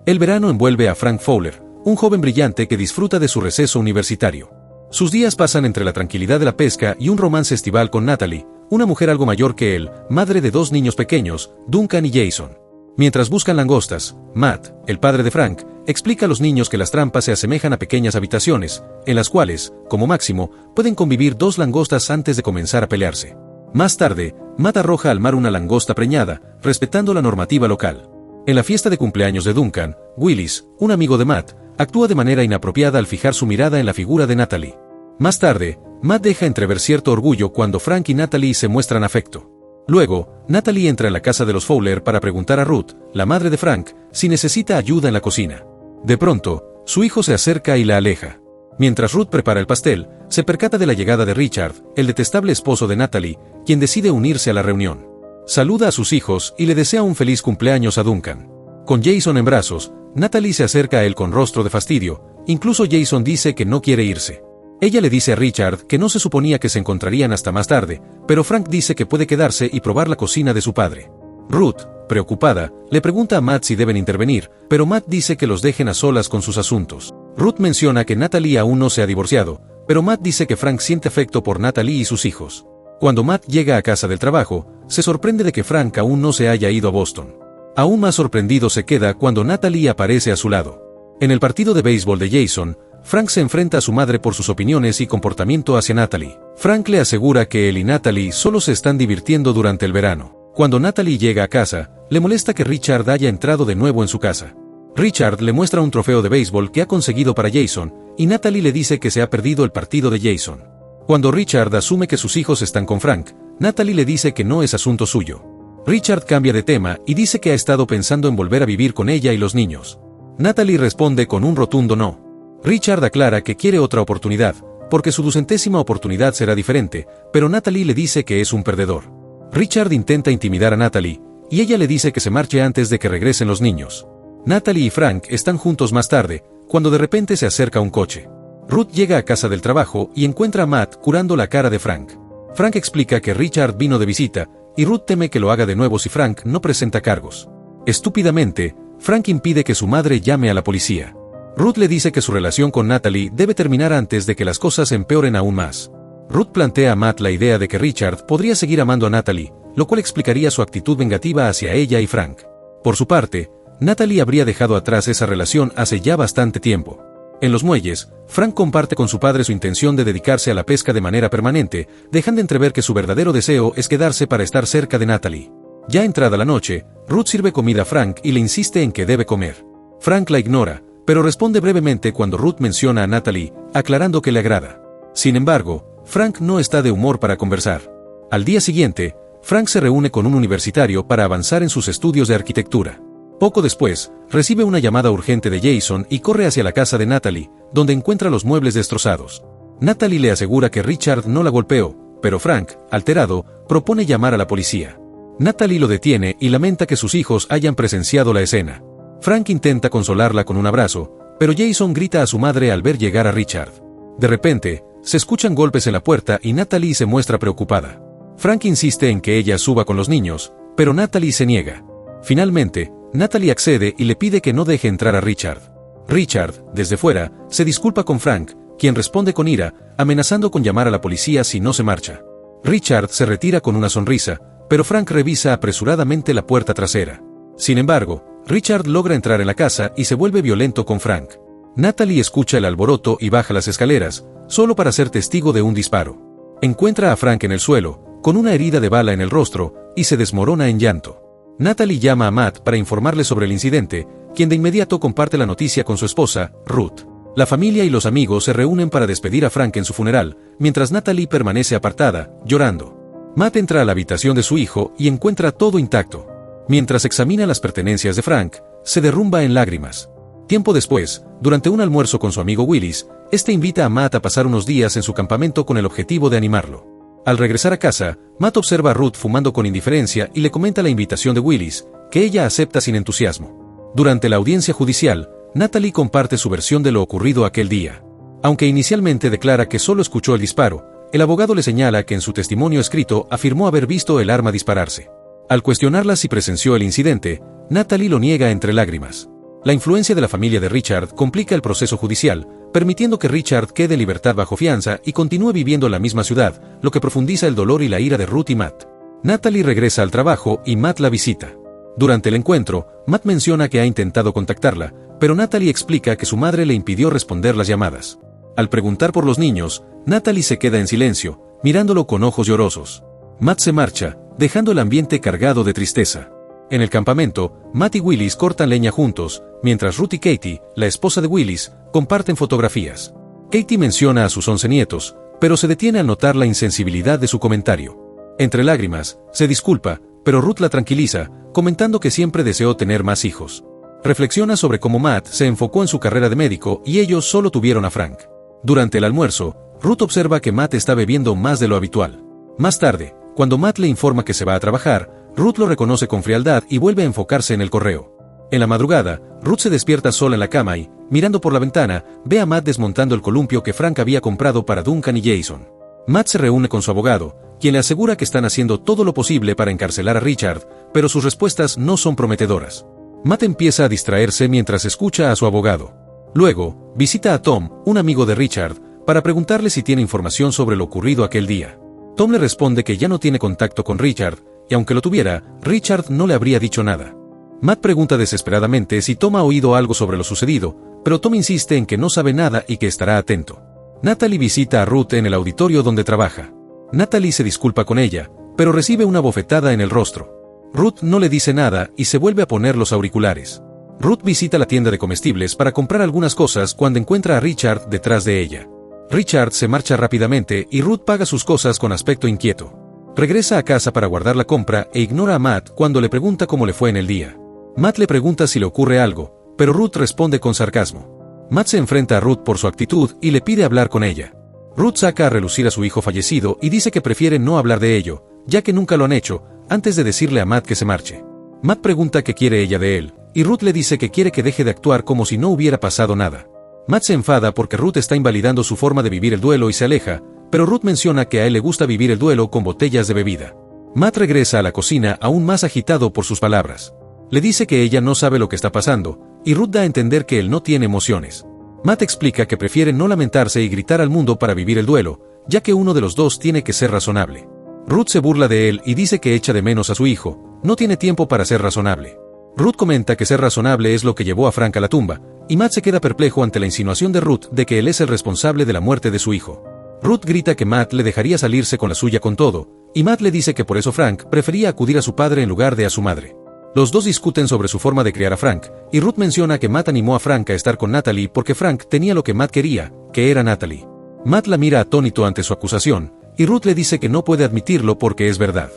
El verano envuelve a Frank Fowler, un joven brillante que disfruta de su receso universitario. Sus días pasan entre la tranquilidad de la pesca y un romance estival con Natalie, una mujer algo mayor que él, madre de 2 niños pequeños, Duncan y Jason. Mientras buscan langostas, Matt, el padre de Frank, explica a los niños que las trampas se asemejan a pequeñas habitaciones, en las cuales, como máximo, pueden convivir 2 langostas antes de comenzar a pelearse. Más tarde, Matt arroja al mar una langosta preñada, respetando la normativa local. En la fiesta de cumpleaños de Duncan, Willis, un amigo de Matt, actúa de manera inapropiada al fijar su mirada en la figura de Natalie. Más tarde, Matt deja entrever cierto orgullo cuando Frank y Natalie se muestran afecto. Luego, Natalie entra en la casa de los Fowler para preguntar a Ruth, la madre de Frank, si necesita ayuda en la cocina. De pronto, su hijo se acerca y la aleja. Mientras Ruth prepara el pastel, se percata de la llegada de Richard, el detestable esposo de Natalie, quien decide unirse a la reunión. Saluda a sus hijos y le desea un feliz cumpleaños a Duncan. Con Jason en brazos, Natalie se acerca a él con rostro de fastidio, incluso Jason dice que no quiere irse. Ella le dice a Richard que no se suponía que se encontrarían hasta más tarde, pero Frank dice que puede quedarse y probar la cocina de su padre. Ruth, preocupada, le pregunta a Matt si deben intervenir, pero Matt dice que los dejen a solas con sus asuntos. Ruth menciona que Natalie aún no se ha divorciado, pero Matt dice que Frank siente afecto por Natalie y sus hijos. Cuando Matt llega a casa del trabajo, se sorprende de que Frank aún no se haya ido a Boston. Aún más sorprendido se queda cuando Natalie aparece a su lado. En el partido de béisbol de Jason, Frank se enfrenta a su madre por sus opiniones y comportamiento hacia Natalie. Frank le asegura que él y Natalie solo se están divirtiendo durante el verano. Cuando Natalie llega a casa, le molesta que Richard haya entrado de nuevo en su casa. Richard le muestra un trofeo de béisbol que ha conseguido para Jason, y Natalie le dice que se ha perdido el partido de Jason. Cuando Richard asume que sus hijos están con Frank, Natalie le dice que no es asunto suyo. Richard cambia de tema y dice que ha estado pensando en volver a vivir con ella y los niños. Natalie responde con un rotundo no. Richard aclara que quiere otra oportunidad, porque su 200ª oportunidad será diferente, pero Natalie le dice que es un perdedor. Richard intenta intimidar a Natalie, y ella le dice que se marche antes de que regresen los niños. Natalie y Frank están juntos más tarde, cuando de repente se acerca un coche. Ruth llega a casa del trabajo y encuentra a Matt curando la cara de Frank. Frank explica que Richard vino de visita, y Ruth teme que lo haga de nuevo si Frank no presenta cargos. Estúpidamente, Frank impide que su madre llame a la policía. Ruth le dice que su relación con Natalie debe terminar antes de que las cosas empeoren aún más. Ruth plantea a Matt la idea de que Richard podría seguir amando a Natalie, lo cual explicaría su actitud vengativa hacia ella y Frank. Por su parte, Natalie habría dejado atrás esa relación hace ya bastante tiempo. En los muelles, Frank comparte con su padre su intención de dedicarse a la pesca de manera permanente, dejando entrever que su verdadero deseo es quedarse para estar cerca de Natalie. Ya entrada la noche, Ruth sirve comida a Frank y le insiste en que debe comer. Frank la ignora, pero responde brevemente cuando Ruth menciona a Natalie, aclarando que le agrada. Sin embargo, Frank no está de humor para conversar. Al día siguiente, Frank se reúne con un universitario para avanzar en sus estudios de arquitectura. Poco después, recibe una llamada urgente de Jason y corre hacia la casa de Natalie, donde encuentra los muebles destrozados. Natalie le asegura que Richard no la golpeó, pero Frank, alterado, propone llamar a la policía. Natalie lo detiene y lamenta que sus hijos hayan presenciado la escena. Frank intenta consolarla con un abrazo, pero Jason grita a su madre al ver llegar a Richard. De repente, se escuchan golpes en la puerta y Natalie se muestra preocupada. Frank insiste en que ella suba con los niños, pero Natalie se niega. Finalmente, Natalie accede y le pide que no deje entrar a Richard. Richard, desde fuera, se disculpa con Frank, quien responde con ira, amenazando con llamar a la policía si no se marcha. Richard se retira con una sonrisa, pero Frank revisa apresuradamente la puerta trasera. Sin embargo, Richard logra entrar en la casa y se vuelve violento con Frank. Natalie escucha el alboroto y baja las escaleras, solo para ser testigo de un disparo. Encuentra a Frank en el suelo, con una herida de bala en el rostro, y se desmorona en llanto. Natalie llama a Matt para informarle sobre el incidente, quien de inmediato comparte la noticia con su esposa, Ruth. La familia y los amigos se reúnen para despedir a Frank en su funeral, mientras Natalie permanece apartada, llorando. Matt entra a la habitación de su hijo y encuentra todo intacto. Mientras examina las pertenencias de Frank, se derrumba en lágrimas. Tiempo después, durante un almuerzo con su amigo Willis, este invita a Matt a pasar unos días en su campamento con el objetivo de animarlo. Al regresar a casa, Matt observa a Ruth fumando con indiferencia y le comenta la invitación de Willis, que ella acepta sin entusiasmo. Durante la audiencia judicial, Natalie comparte su versión de lo ocurrido aquel día. Aunque inicialmente declara que solo escuchó el disparo, el abogado le señala que en su testimonio escrito afirmó haber visto el arma dispararse. Al cuestionarla si presenció el incidente, Natalie lo niega entre lágrimas. La influencia de la familia de Richard complica el proceso judicial, permitiendo que Richard quede en libertad bajo fianza y continúe viviendo en la misma ciudad, lo que profundiza el dolor y la ira de Ruth y Matt. Natalie regresa al trabajo y Matt la visita. Durante el encuentro, Matt menciona que ha intentado contactarla, pero Natalie explica que su madre le impidió responder las llamadas. Al preguntar por los niños, Natalie se queda en silencio, mirándolo con ojos llorosos. Matt se marcha, dejando el ambiente cargado de tristeza. En el campamento, Matt y Willis cortan leña juntos, mientras Ruth y Katie, la esposa de Willis, comparten fotografías. Katie menciona a sus 11 nietos, pero se detiene al notar la insensibilidad de su comentario. Entre lágrimas, se disculpa, pero Ruth la tranquiliza, comentando que siempre deseó tener más hijos. Reflexiona sobre cómo Matt se enfocó en su carrera de médico y ellos solo tuvieron a Frank. Durante el almuerzo, Ruth observa que Matt está bebiendo más de lo habitual. Más tarde, cuando Matt le informa que se va a trabajar, Ruth lo reconoce con frialdad y vuelve a enfocarse en el correo. En la madrugada, Ruth se despierta sola en la cama y, mirando por la ventana, ve a Matt desmontando el columpio que Frank había comprado para Duncan y Jason. Matt se reúne con su abogado, quien le asegura que están haciendo todo lo posible para encarcelar a Richard, pero sus respuestas no son prometedoras. Matt empieza a distraerse mientras escucha a su abogado. Luego, visita a Tom, un amigo de Richard, para preguntarle si tiene información sobre lo ocurrido aquel día. Tom le responde que ya no tiene contacto con Richard, y aunque lo tuviera, Richard no le habría dicho nada. Matt pregunta desesperadamente si Tom ha oído algo sobre lo sucedido, pero Tom insiste en que no sabe nada y que estará atento. Natalie visita a Ruth en el auditorio donde trabaja. Natalie se disculpa con ella, pero recibe una bofetada en el rostro. Ruth no le dice nada y se vuelve a poner los auriculares. Ruth visita la tienda de comestibles para comprar algunas cosas cuando encuentra a Richard detrás de ella. Richard se marcha rápidamente y Ruth paga sus cosas con aspecto inquieto. Regresa a casa para guardar la compra e ignora a Matt cuando le pregunta cómo le fue en el día. Matt le pregunta si le ocurre algo, pero Ruth responde con sarcasmo. Matt se enfrenta a Ruth por su actitud y le pide hablar con ella. Ruth saca a relucir a su hijo fallecido y dice que prefiere no hablar de ello, ya que nunca lo han hecho, antes de decirle a Matt que se marche. Matt pregunta qué quiere ella de él, y Ruth le dice que quiere que deje de actuar como si no hubiera pasado nada. Matt se enfada porque Ruth está invalidando su forma de vivir el duelo y se aleja, pero Ruth menciona que a él le gusta vivir el duelo con botellas de bebida. Matt regresa a la cocina aún más agitado por sus palabras. Le dice que ella no sabe lo que está pasando, y Ruth da a entender que él no tiene emociones. Matt explica que prefiere no lamentarse y gritar al mundo para vivir el duelo, ya que uno de los dos tiene que ser razonable. Ruth se burla de él y dice que echa de menos a su hijo, no tiene tiempo para ser razonable. Ruth comenta que ser razonable es lo que llevó a Frank a la tumba, y Matt se queda perplejo ante la insinuación de Ruth de que él es el responsable de la muerte de su hijo. Ruth grita que Matt le dejaría salirse con la suya con todo, y Matt le dice que por eso Frank prefería acudir a su padre en lugar de a su madre. Los dos discuten sobre su forma de criar a Frank, y Ruth menciona que Matt animó a Frank a estar con Natalie porque Frank tenía lo que Matt quería, que era Natalie. Matt la mira atónito ante su acusación, y Ruth le dice que no puede admitirlo porque es verdad.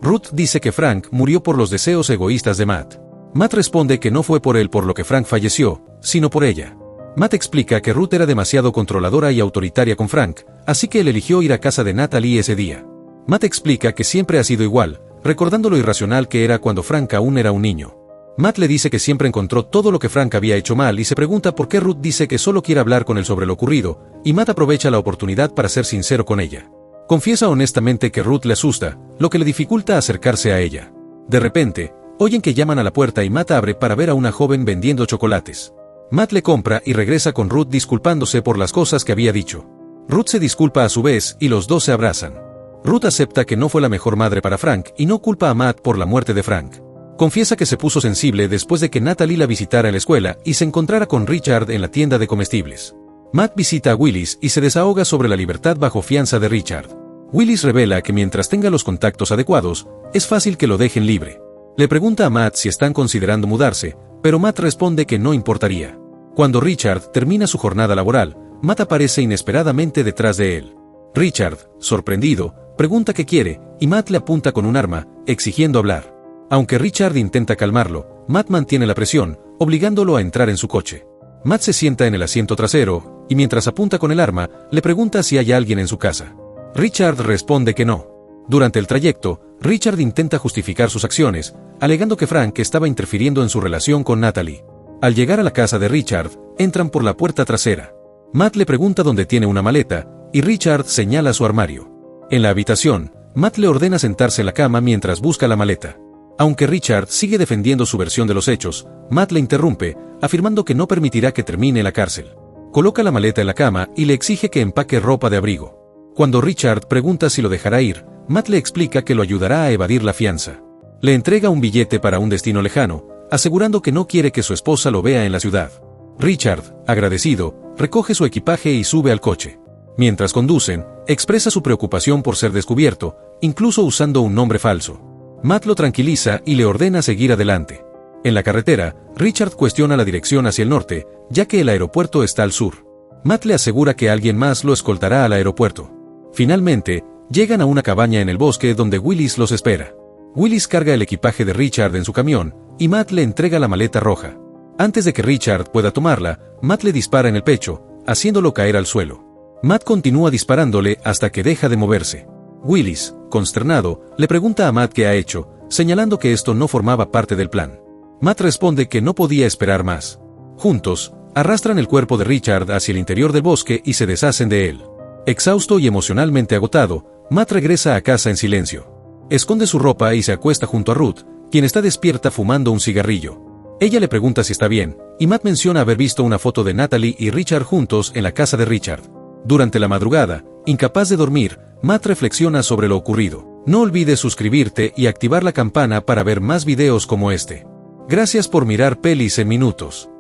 Ruth dice que Frank murió por los deseos egoístas de Matt. Matt responde que no fue por él por lo que Frank falleció, sino por ella. Matt explica que Ruth era demasiado controladora y autoritaria con Frank, así que él eligió ir a casa de Natalie ese día. Matt explica que siempre ha sido igual, recordando lo irracional que era cuando Frank aún era un niño. Matt le dice que siempre encontró todo lo que Frank había hecho mal y se pregunta por qué Ruth dice que solo quiere hablar con él sobre lo ocurrido, y Matt aprovecha la oportunidad para ser sincero con ella. Confiesa honestamente que Ruth le asusta, lo que le dificulta acercarse a ella. De repente, oyen que llaman a la puerta y Matt abre para ver a una joven vendiendo chocolates. Matt le compra y regresa con Ruth disculpándose por las cosas que había dicho. Ruth se disculpa a su vez y los dos se abrazan. Ruth acepta que no fue la mejor madre para Frank y no culpa a Matt por la muerte de Frank. Confiesa que se puso sensible después de que Natalie la visitara en la escuela y se encontrara con Richard en la tienda de comestibles. Matt visita a Willis y se desahoga sobre la libertad bajo fianza de Richard. Willis revela que mientras tenga los contactos adecuados, es fácil que lo dejen libre. Le pregunta a Matt si están considerando mudarse, pero Matt responde que no importaría. Cuando Richard termina su jornada laboral, Matt aparece inesperadamente detrás de él. Richard, sorprendido, pregunta qué quiere, y Matt le apunta con un arma, exigiendo hablar. Aunque Richard intenta calmarlo, Matt mantiene la presión, obligándolo a entrar en su coche. Matt se sienta en el asiento trasero, y mientras apunta con el arma, le pregunta si hay alguien en su casa. Richard responde que no. Durante el trayecto, Richard intenta justificar sus acciones, alegando que Frank estaba interfiriendo en su relación con Natalie. Al llegar a la casa de Richard, entran por la puerta trasera. Matt le pregunta dónde tiene una maleta, y Richard señala su armario. En la habitación, Matt le ordena sentarse en la cama mientras busca la maleta. Aunque Richard sigue defendiendo su versión de los hechos, Matt le interrumpe, afirmando que no permitirá que termine en la cárcel. Coloca la maleta en la cama y le exige que empaque ropa de abrigo. Cuando Richard pregunta si lo dejará ir, Matt le explica que lo ayudará a evadir la fianza. Le entrega un billete para un destino lejano, asegurando que no quiere que su esposa lo vea en la ciudad. Richard, agradecido, recoge su equipaje y sube al coche. Mientras conducen, expresa su preocupación por ser descubierto, incluso usando un nombre falso. Matt lo tranquiliza y le ordena seguir adelante. En la carretera, Richard cuestiona la dirección hacia el norte, ya que el aeropuerto está al sur. Matt le asegura que alguien más lo escoltará al aeropuerto. Finalmente, llegan a una cabaña en el bosque donde Willis los espera. Willis carga el equipaje de Richard en su camión, y Matt le entrega la maleta roja. Antes de que Richard pueda tomarla, Matt le dispara en el pecho, haciéndolo caer al suelo. Matt continúa disparándole hasta que deja de moverse. Willis, consternado, le pregunta a Matt qué ha hecho, señalando que esto no formaba parte del plan. Matt responde que no podía esperar más. Juntos, arrastran el cuerpo de Richard hacia el interior del bosque y se deshacen de él. Exhausto y emocionalmente agotado, Matt regresa a casa en silencio. Esconde su ropa y se acuesta junto a Ruth, quien está despierta fumando un cigarrillo. Ella le pregunta si está bien, y Matt menciona haber visto una foto de Natalie y Richard juntos en la casa de Richard. Durante la madrugada, incapaz de dormir, Matt reflexiona sobre lo ocurrido. No olvides suscribirte y activar la campana para ver más videos como este. Gracias por mirar Pelis en Minutos.